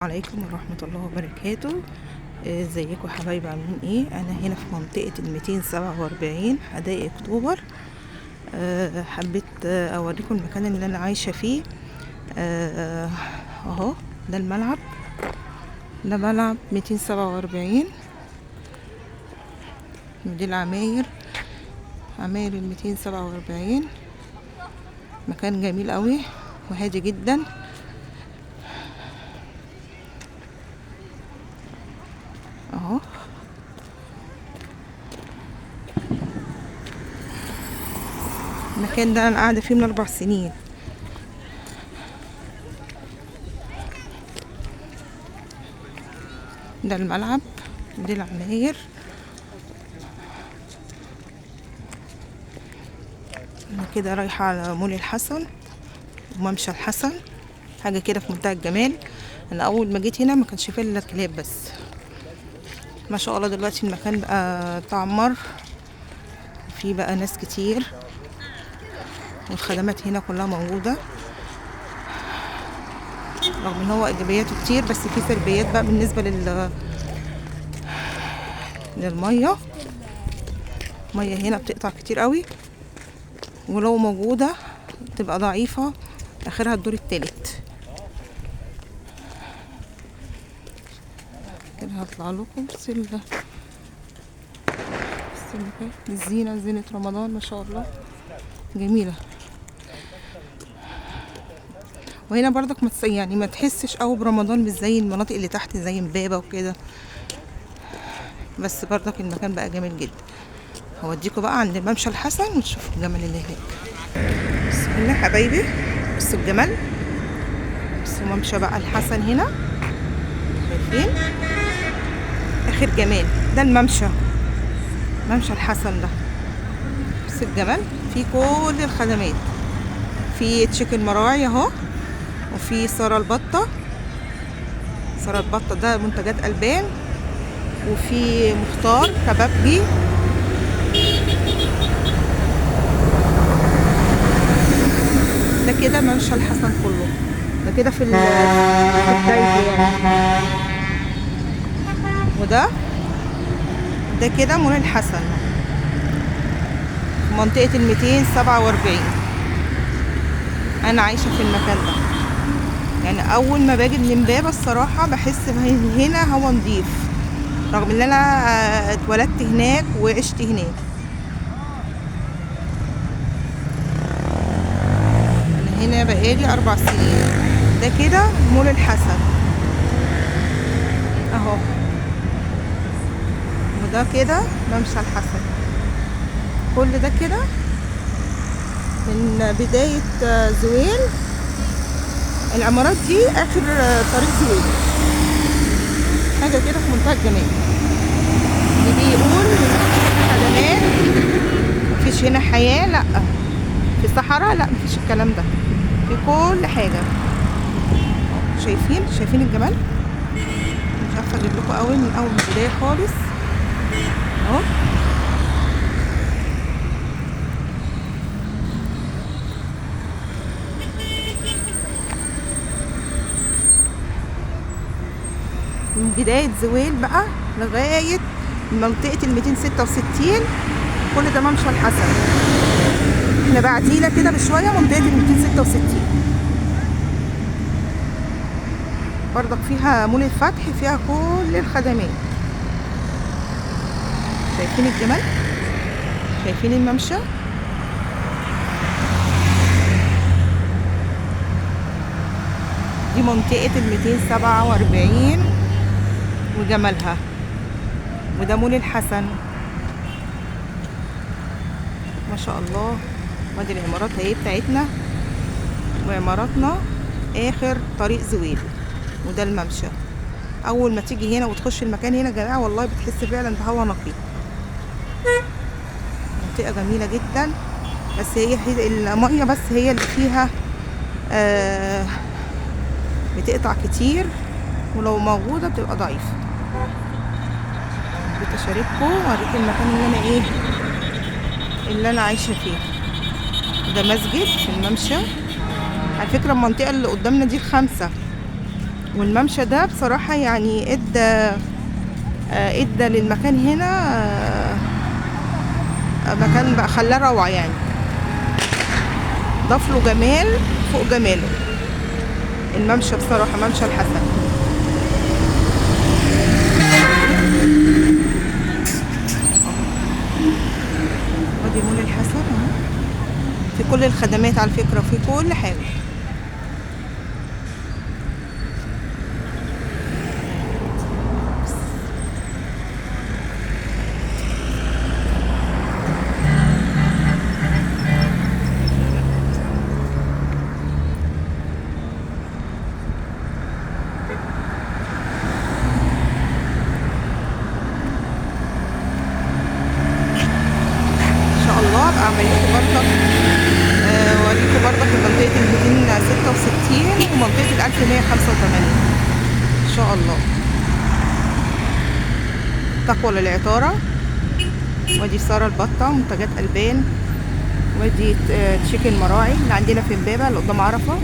عليكم ورحمة الله وبركاته. ازيكم يا حبايبي، عاملين ايه؟ انا هنا في منطقة 247 حدائق اكتوبر. حبيت اوريكم المكان اللي انا عايشة فيه. اهو ده الملعب، ده ملعب 247. دي العماير، عماير 247. مكان جميل قوي وهادي جدا. اهو المكان ده انا قاعدة فيه من 4 سنين. ده الملعب، دي العماير. انا كده رايحة على مول الحسن وممشى الحسن، حاجة كده في منتهى الجمال. انا اول ما جيت هنا ما كانش فيه الا كلاب بس، ما شاء الله دلوقتي المكان بقى اتعمر، فيه بقى ناس كتير والخدمات هنا كلها موجودة. رغم ان هو ايجابياته كتير بس فيه سلبيات بقى بالنسبة للمية. المية هنا بتقطع كتير قوي، ولو موجودة تبقى ضعيفة، اخرها الدور التالت. كده هطلع لكم بس الزينة، زينة رمضان ما شاء الله جميلة. وهنا برضك يعني ما تحسش قوي برمضان مش زي المناطق اللي تحت زي امبابة وكده، بس برضك المكان بقى جميل جدا. هوديكوا بقى عند ممشى الحسن وتشوفوا الجمال اللي هناك. بسم الله حبايبي، بصوا الجمال، بصوا ممشى بقى الحسن هنا، شايفين اخر جمال. ده الممشى، ممشى الحسن ده، بصوا الجمال. في كل الخدمات، في تشيكن مراعي اهو، وفي سارة البطة. سارة البطة ده منتجات ألبان، وفي مختار كبابجي. ده كده ممشى الحسن كله، ده كده في الدايجي يعني. وده كده مول الحسن في منطقة 247. أنا عايشة في المكان ده، يعني أول ما باجي من امبابة الصراحة بحس هنا هو نضيف، رغم ان انا اتولدت هناك وعشت هناك. انا هنا بقالي 4 سنين. ده كده مول الحسن اهو، وده كده ممشى الحسن. كل ده كده من بداية زويل. العمارات دي اخر طريق زويل، حاجة كده في منتهى الجمال. اللي بيقول خدمات مفيش هنا حياة، لا. في الصحراء لا، مفيش الكلام ده، في كل حاجة. شايفين الجمال. مش عارفة اجيب لكم قوي من اول البداية خالص اهو. من بداية زويل بقى لغاية منطقة 266، كل ده ممشى الحسن. احنا بعدينا كده بشوية منطقة 266 برضك فيها مول الفتح، فيها كل الخدمات. شايفين الجمال، شايفين الممشى. دي منطقة 247 وجمالها، وده مول الحسن ما شاء الله. وادي العمارات اهي بتاعتنا، وعماراتنا اخر طريق زويل. وده الممشى. اول ما تيجي هنا وتخش المكان هنا يا جماعه والله بتحس فعلا بهوا نقي. منطقه جميله جدا، بس هي الميه بس هي اللي فيها بتقطع كتير، ولو موجوده بتبقى ضعيفه. بتشارككم ووريكم المكان اللي انا عايشه فيه. ده مسجد في الممشى على فكره. المنطقه اللي قدامنا دي ال5، والممشى ده بصراحة يعني ادى للمكان هنا مكان بقى خلاه روعة يعني، ضاف له جمال فوق جماله الممشى بصراحة، ممشى الحسن. ادي مول الحسن اهو، في كل الخدمات على فكرة، في كل حاجة. ان شاء الله ابقى اعمل لكم برضك اوريكم برضك منطقة ال 266 ومنطقة ال 1185 ان شاء الله. تقوى للعطارة، وادي سارة البطة، منتجات ألبان، وادي تشيكن مراعي اللي عندنا في امبابة اللي قدام عرفة.